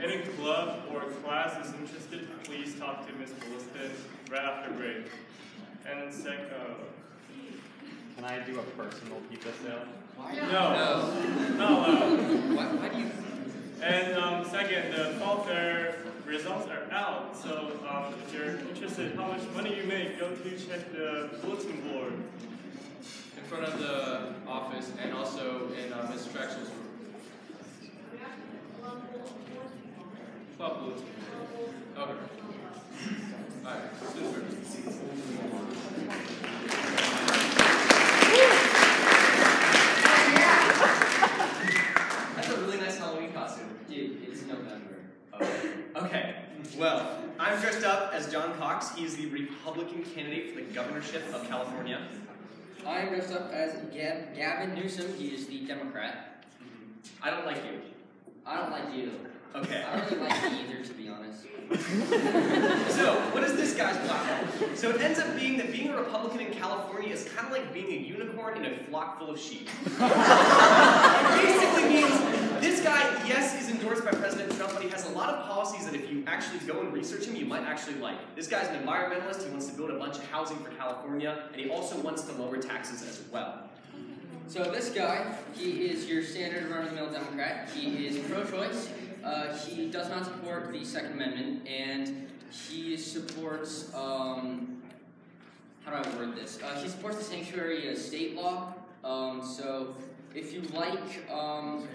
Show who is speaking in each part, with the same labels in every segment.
Speaker 1: any club or class is interested, please talk to Ms. Williston right after break. And
Speaker 2: can I do a personal pizza sale?
Speaker 1: No. Not allowed.
Speaker 3: Why do you?
Speaker 1: And second, the fall fair results are out. So if you're interested how much money you make, go to check the bulletin board.
Speaker 3: In front of the office and also in Ms. Drexel's room. Club bulletin board. Okay. Alright, super. That's a really nice Halloween costume.
Speaker 4: Dude, it's November.
Speaker 3: Okay, well, I'm dressed up as John Cox. He's the Republican candidate for the governorship of California.
Speaker 4: I'm dressed up as Gavin Newsom. He is the Democrat.
Speaker 3: I don't like you.
Speaker 4: I don't like you.
Speaker 3: Okay.
Speaker 4: I don't really like you either, to be honest.
Speaker 3: So, what is this guy's platform? So it ends up being that being a Republican in California is kind of like being a unicorn in a flock full of sheep. It basically means this guy, yes, is endorsed by President Trump, but he has a lot of policies that if you actually go and research him, you might actually like. This guy's an environmentalist. He wants to build a bunch of housing for California, and he also wants to lower taxes as well.
Speaker 4: So this guy, he is your standard run-of-the-mill Democrat. He is pro-choice. He does not support the Second Amendment, and he supports, how do I word this? He supports the sanctuary state law. So if you like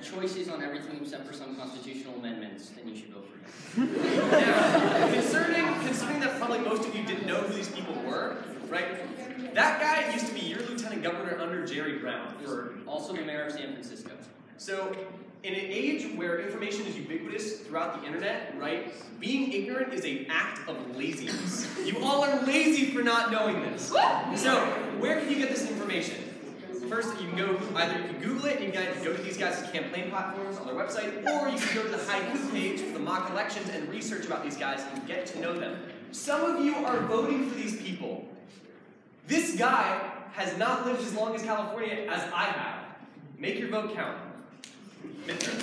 Speaker 4: choices on everything except for some constitutional amendments, then you should vote for him.
Speaker 3: Yeah, considering that probably most of you didn't know who these people were, right? That guy used to be your lieutenant governor under Jerry Brown.
Speaker 4: Also the mayor of San Francisco.
Speaker 3: So, in an age where information is ubiquitous throughout the internet, right, being ignorant is an act of laziness. You all are lazy for not knowing this. So, where can you get this information? First, you can go, either you can Google it, and you can go to these guys' campaign platforms on their website, or you can go to the Haiku page for the mock elections and research about these guys and get to know them. Some of you are voting for these people. This guy has not lived as long as California as I have. Make your vote count. Midterm.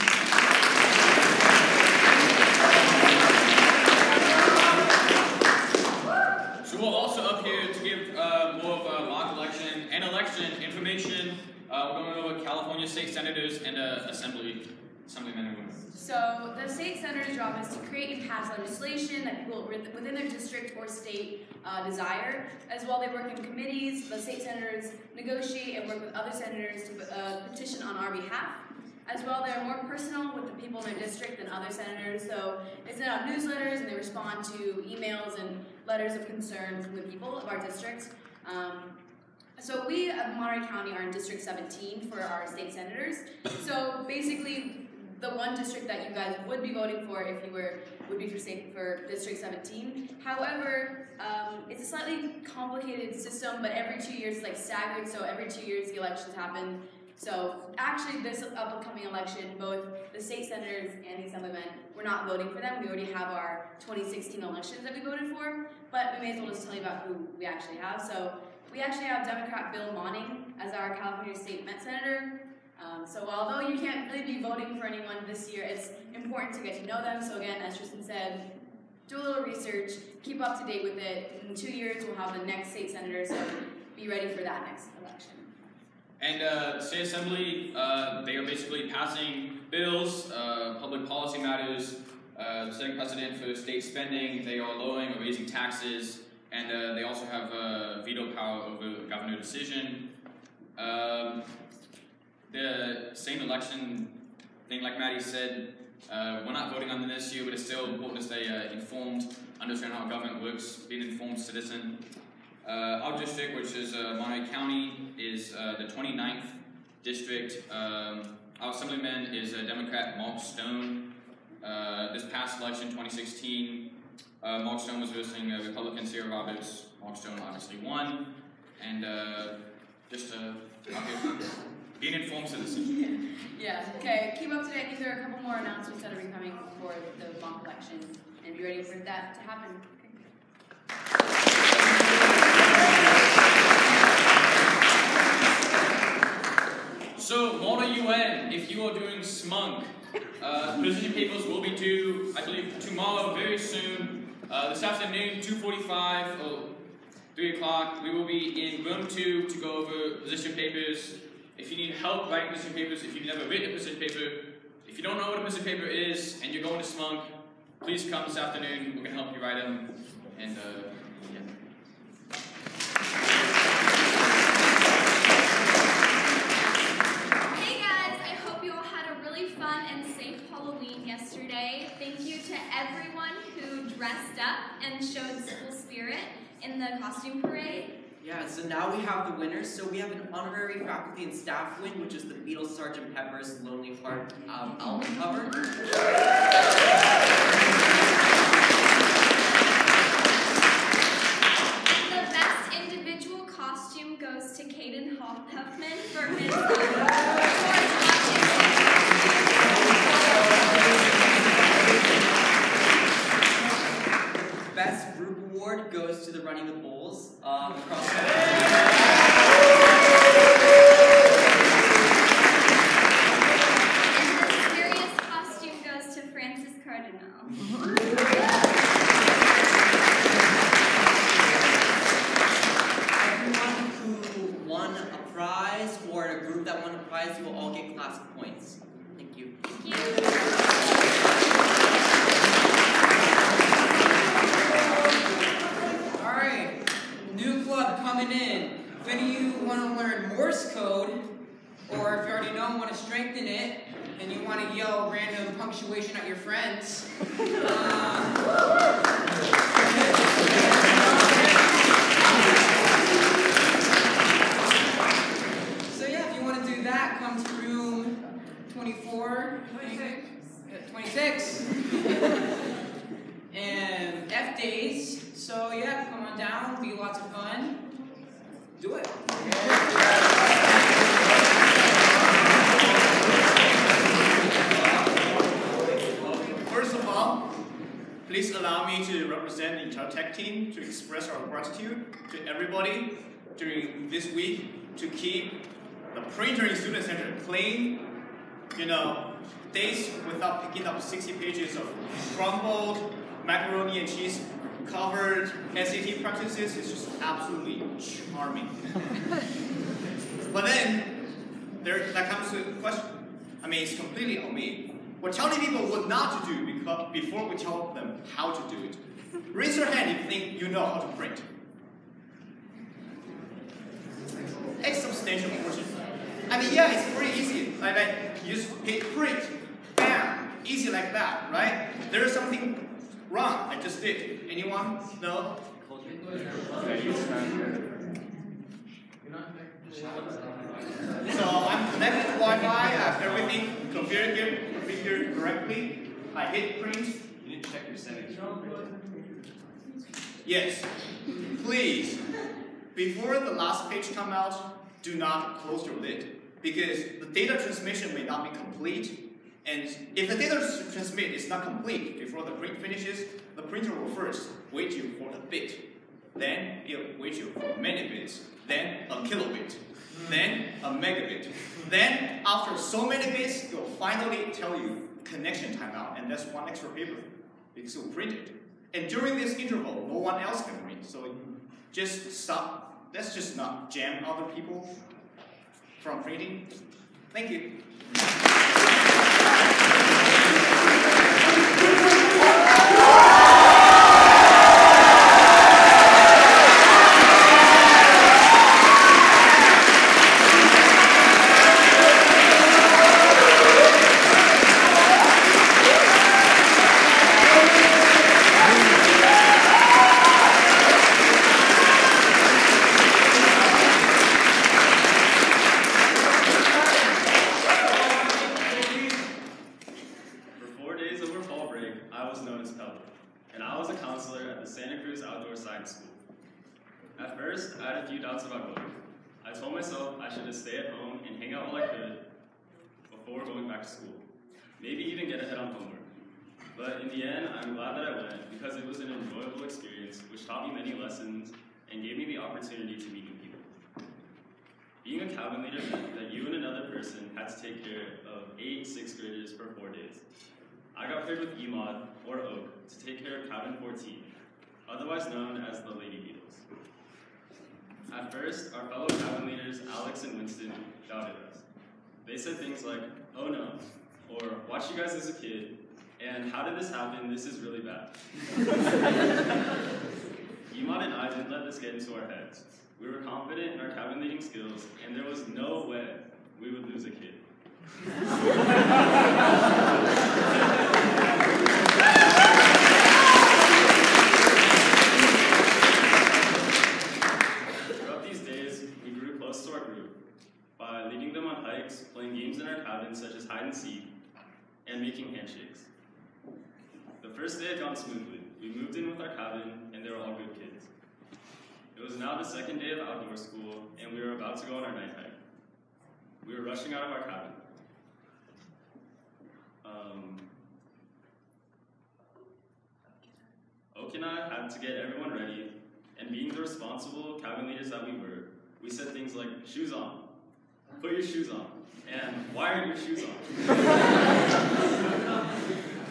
Speaker 5: So we're also up here to give more of a mock election and election information. We're going over California state senators and assemblymen and women.
Speaker 6: So the state senator's job is to create and pass legislation that people within their district or state desire. As well, they work in committees. The state senators negotiate and work with other senators to petition on our behalf. As well, they're more personal with the people in their district than other senators. So they send out newsletters and they respond to emails and letters of concern from the people of our districts. So we of Monterey County are in District 17 for our state senators. So basically, the one district that you guys would be voting for if you would be for District 17. However, it's a slightly complicated system, but every 2 years it's like staggered, so every 2 years the elections happen. So actually this upcoming election, both the state senators and the assemblymen, we're not voting for them. We already have our 2016 elections that we voted for, but we may as well just tell you about who we actually have. So we actually have Democrat Bill Monning as our California State Met Senator. So although you can't really be voting for anyone this year, it's important to get to know them. So again, as Tristan said, do a little research, keep up to date with it. In 2 years, we'll have the next state senator, so be ready for that next election.
Speaker 5: And state assembly, they are basically passing bills, public policy matters, setting precedent for state spending. They are lowering or raising taxes, and they also have veto power over the governor decision. The same election thing, like Maddie said, we're not voting on them this year, but it's still important to stay informed, understand how government works, be an informed citizen. Our district, which is Monterey County, is the 29th district. Our assemblyman is Democrat Mark Stone. This past election, 2016, Mark Stone was versing Republican Sarah Roberts. Mark Stone obviously won, and just be an informed citizen.
Speaker 6: Yeah, okay, keep up to date. These are a couple more announcements that are coming for the mock election, and be ready for that to happen.
Speaker 5: So, Monterey UN, if you are doing SMUNC, Position papers will be due, I believe, tomorrow, very soon. This afternoon, 2:45 or 3 o'clock, we will be in room 2 to go over position papers. If you need help writing position papers, if you've never written a position paper, if you don't know what a position paper is and you're going to SMUNK, please come this afternoon. We're going to help you write them. And yeah.
Speaker 7: Hey guys, I hope you all had a really fun and safe Halloween yesterday. Thank you to everyone who dressed up and showed school spirit in the costume parade.
Speaker 8: Yeah, so now we have the winners. So we have an honorary faculty and staff win, which is the Beatles Sgt. Pepper's Lonely Heart album cover.
Speaker 7: The best individual costume goes to Caden Huffman for his
Speaker 8: Best group award goes to the Running the Bulls across the
Speaker 7: serious costume goes to Francis Cardinal.
Speaker 8: Everyone who won a prize or a group that won a prize, you will all get class points. Thank you.
Speaker 7: Thank you.
Speaker 9: Alright, new club coming in. If any of you want to learn Morse code, or if you already know and want to strengthen it, and you want to yell random punctuation at your friends, so yeah, if you want to do that, come to room 24, 26. And F days. So yeah, come on down, be lots of fun. Do it.
Speaker 10: First of all, please allow me to represent the entire tech team to express our gratitude to everybody during this week to keep the printer in Student Center clean. You know, days without picking up 60 pages of crumbled macaroni and cheese covered SAT practices is just absolutely charming. But then, that comes to the question. I mean, it's completely on me. We're telling people what not to do before we tell them how to do it. Raise your hand if you think you know how to print. A substantial portion. I mean, yeah, it's pretty easy. Like you just hit print, bam, easy like that, right? There is something wrong. I just did. Anyone? No? So I'm connected to Wi-Fi. I have everything configured correctly. I hit print.
Speaker 3: You need to check your settings.
Speaker 10: Yes. Please, before the last page comes out, do not close your lid because the data transmission may not be complete. And if the data transmit is not complete before the print finishes, the printer will first wait you for a bit. Then it will wait you for many bits. Then a kilobit. Then a megabit. Then after so many bits, it will finally tell you connection timeout. And that's one extra paper because it will print it. And during this interval, no one else can print. So just stop. Let's just not jam other people from printing. Thank you.
Speaker 2: At first, I had a few doubts about going. I told myself I should just stay at home and hang out while I could before going back to school. Maybe even get ahead on homework. But in the end, I'm glad that I went because it was an enjoyable experience which taught me many lessons and gave me the opportunity to meet new people. Being a cabin leader meant that you and another person had to take care of 8 6th graders for 4 days. I got paired with Emod, or Oak, to take care of cabin 14, otherwise known as the Lady Beetles. At first, our fellow cabin leaders, Alex and Winston, doubted us. They said things like, "Oh no," or "Watch you guys as a kid," and "How did this happen? This is really bad." Emod and I didn't let this get into our heads. We were confident in our cabin leading skills, and there was no way we would lose a kid. Throughout these days, we grew close to our group by leading them on hikes, playing games in our cabin such as hide and seek, and making handshakes. The first day had gone smoothly. We moved in with our cabin, and they were all good kids. It was now the second day of outdoor school, and we were about to go on our night hike. We were rushing out of our cabin. Oak and I had to get everyone ready, and being the responsible cabin leaders that we were, we said things like, "Shoes on, put your shoes on," and "Why are your shoes on?"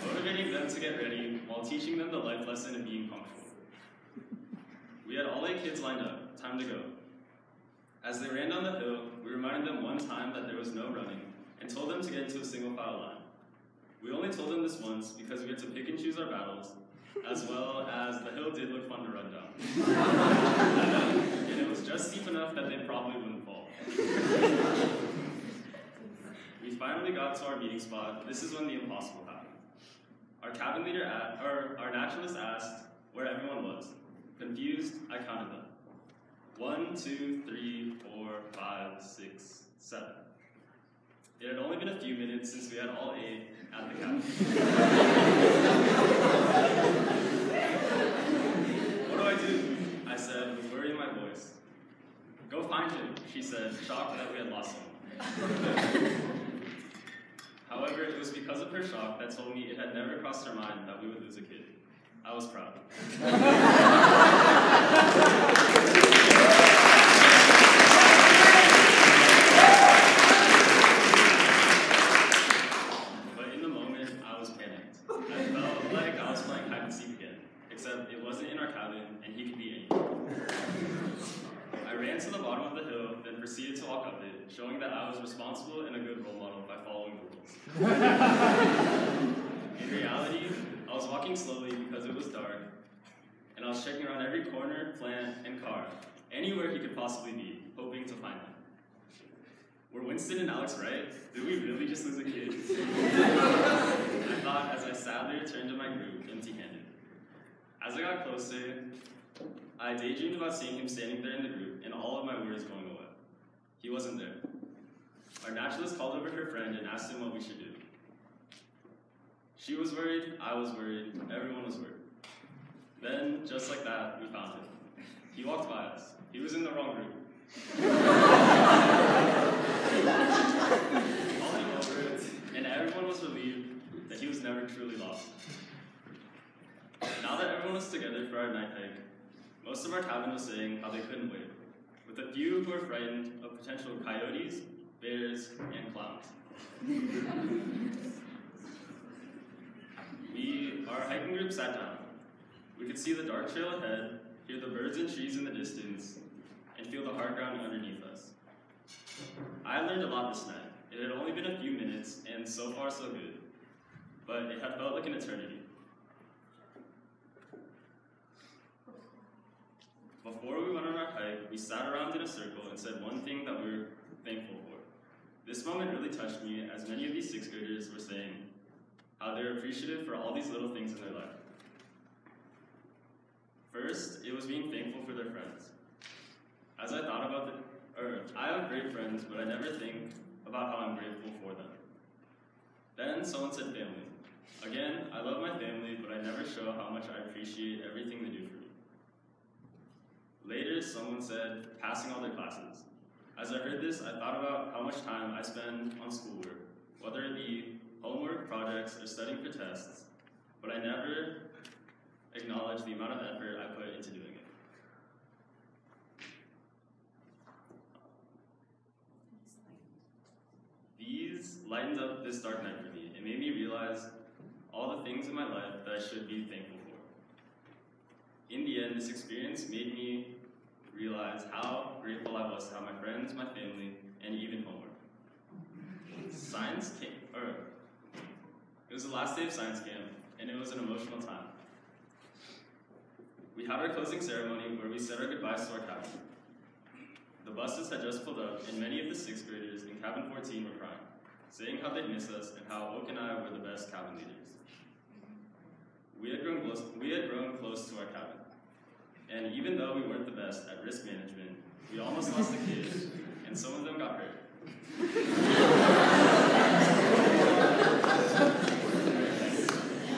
Speaker 2: Motivating them to get ready while teaching them the life lesson of being punctual. We had all 8 kids lined up, time to go. As they ran down the hill, we reminded them one time that there was no running, and told them to get into a single file line. We only told them this once because we had to pick and choose our battles, as well as the hill did look fun to run down. And it was just steep enough that they probably wouldn't fall. We finally got to our meeting spot. This is when the impossible happened. Our cabin leader, our naturalist asked where everyone was. Confused, I counted them. 1, 2, 3, 4, 5, 6, 7. It had only been a few minutes since we had all 8 at the cabin. "What do I do?" I said with worry in my voice. "Go find him," she said, shocked that we had lost him. However, it was because of her shock that told me it had never crossed her mind that we would lose a kid. I was proud. But in the moment, I was panicked. I felt like I was playing hide and seek again, except it wasn't in our cabin, and he could be anywhere. I ran to the bottom of the hill, then proceeded to walk up it, showing that I was responsible and a good role model by following the rules. In reality, I was walking slowly because it was dark, and I was checking around every corner, plant, and car, anywhere he could possibly be, hoping to find him. Were Winston and Alex right? Did we really just lose a kid? I thought as I sadly returned to my group, empty-handed. As I got closer, I daydreamed about seeing him standing there in the group, and all of my worries going away. He wasn't there. Our naturalist called over her friend and asked him what we should do. She was worried, I was worried, everyone was worried. Then, just like that, we found him. He walked by us. He was in the wrong group. Called him over, and everyone was relieved that he was never truly lost. Now that everyone was together for our night hike, most of our cabin was saying how they couldn't wait, with a few who were frightened of potential coyotes, bears, and clowns. Our hiking group sat down. We could see the dark trail ahead, hear the birds and trees in the distance, and feel the hard ground underneath us. I learned a lot this night. It had only been a few minutes, and so far so good, but it had felt like an eternity. Before we went on our hike, we sat around in a circle and said one thing that we were thankful for. This moment really touched me, as many of these 6th graders were saying how they're appreciative for all these little things in their life. First, it was being thankful for their friends. As I thought about I have great friends, but I never think about how I'm grateful for them. Then someone said family. Again, I love my family, but I never show how much I appreciate everything they do for me. Later, someone said passing all their classes. As I heard this, I thought about how much time I spend on schoolwork, whether it be homework, projects, or studying for tests, but I never acknowledged the amount of effort I put into doing it. this dark night for me. It made me realize all the things in my life that I should be thankful for. In the end, this experience made me realize how grateful I was to have my friends, my family, and even homework. It was the last day of science camp, and it was an emotional time. We had our closing ceremony where we said our goodbyes to our cabin. The buses had just pulled up, and many of the 6th graders in cabin 14 were crying, saying how they'd miss us and how Oak and I were the best cabin leaders. We had grown close to our cabin, and even though we weren't the best at risk management, we almost lost the kids, and some of them got hurt.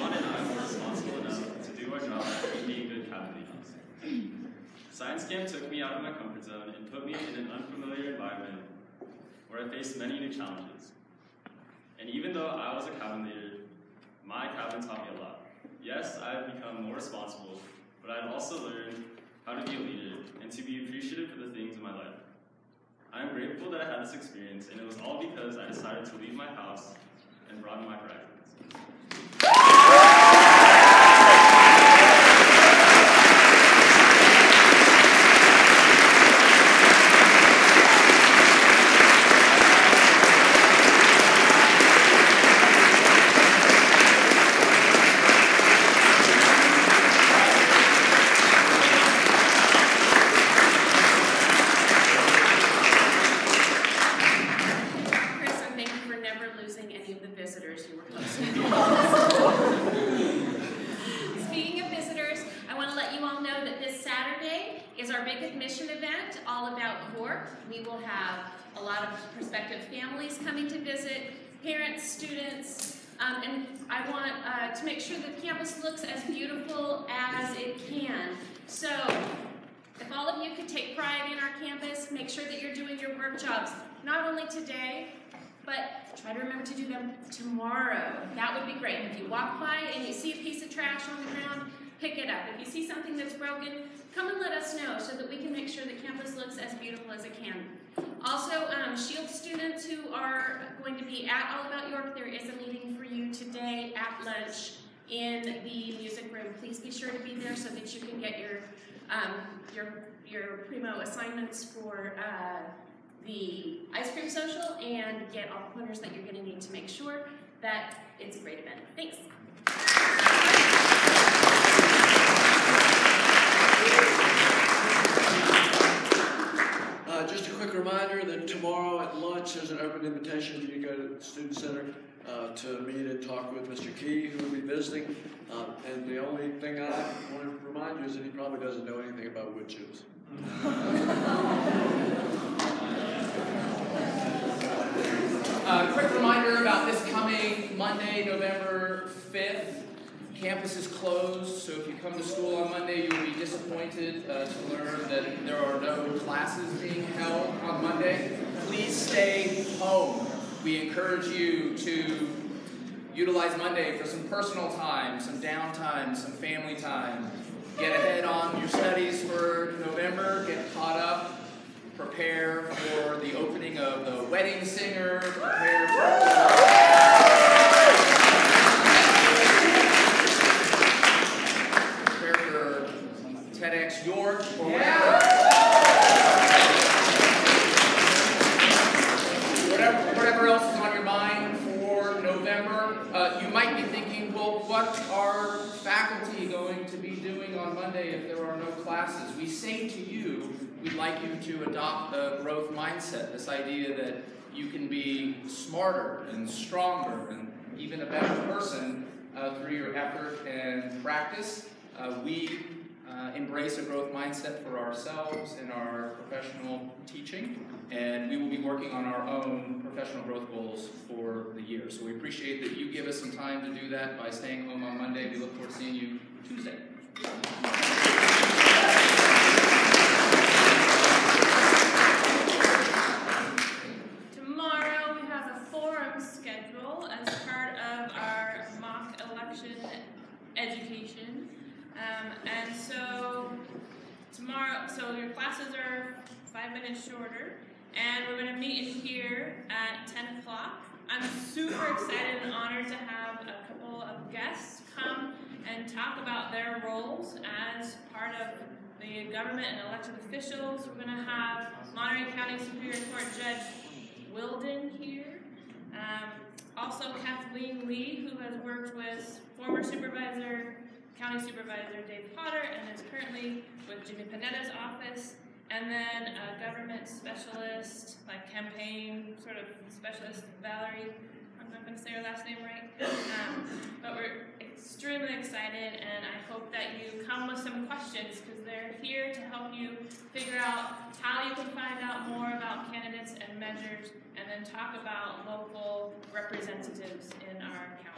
Speaker 2: Juan and I were responsible enough to do our job at being good cabin leaders. Science camp took me out of my comfort zone and put me in an unfamiliar environment where I faced many new challenges. And even though I was a cabin leader, my cabin taught me a lot. Yes, I have become more responsible, but I've also learned how to be a leader and to be appreciative for the things in my life. I am grateful that I had this experience, and it was all because I decided to leave my house and broaden my horizons.
Speaker 11: Speaking of visitors, I want to let you all know that this Saturday is our big admission event all about York. We will have a lot of prospective families coming to visit, parents, students, and I want to make sure the campus looks as beautiful as it can. So, if all of you could take pride in our campus, make sure that you're doing your work jobs, not only today, but try to remember to do them tomorrow. That would be great. If you walk by and you see a piece of trash on the ground, pick it up. If you see something that's broken, come and let us know so that we can make sure the campus looks as beautiful as it can. Also, SHIELD students who are going to be at All About York, there is a meeting for you today at lunch in the music room. Please be sure to be there so that you can get your primo assignments for the ice cream social and get all the pointers that you're going to need to make sure that it's a great event. Thanks.
Speaker 12: Just a quick reminder that tomorrow at lunch there's an open invitation for you to go to the Student Center to meet and talk with Mr. Key, who will be visiting. And the only thing I want to remind you is that he probably doesn't know anything about wood chips.
Speaker 9: Quick reminder about this coming Monday, November 5th. Campus is closed, so if you come to school on Monday, you'll be disappointed to learn that there are no classes being held on Monday. Please stay home. We encourage you to utilize Monday for some personal time, some downtime, some family time. Get ahead on your studies for November, get caught up. Prepare for the opening of The Wedding Singer, prepare for TEDx York, or whatever else is on your mind for November. You might be thinking, well, what are faculty going to be doing on Monday if there are no classes? We say to you, we'd like you to adopt a growth mindset, this idea that you can be smarter and stronger and even a better person through your effort and practice. We embrace a growth mindset for ourselves in our professional teaching, and we will be working on our own professional growth goals for the year. So we appreciate that you give us some time to do that by staying home on Monday. We look forward to seeing you Tuesday.
Speaker 11: Tomorrow we have a forum schedule as part of our mock election education. And so tomorrow, so your classes are 5 minutes shorter, and we're going to meet in here at 10 o'clock I'm super excited and honored to have a couple of guests come and talk about their roles as part of the government and elected officials. We're going to have Monterey County Superior Court Judge Wilden here. Also Kathleen Lee, who has worked with former County Supervisor Dave Potter, and is currently with Jimmy Panetta's office. And then a government specialist, like campaign sort of specialist, Valerie. I'm not going to say her last name right. But we're extremely excited, and I hope that you come with some questions, because they're here to help you figure out how you can find out more about candidates and measures, and then talk about local representatives in our county.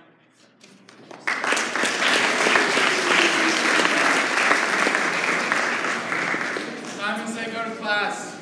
Speaker 13: Simon, say go to class.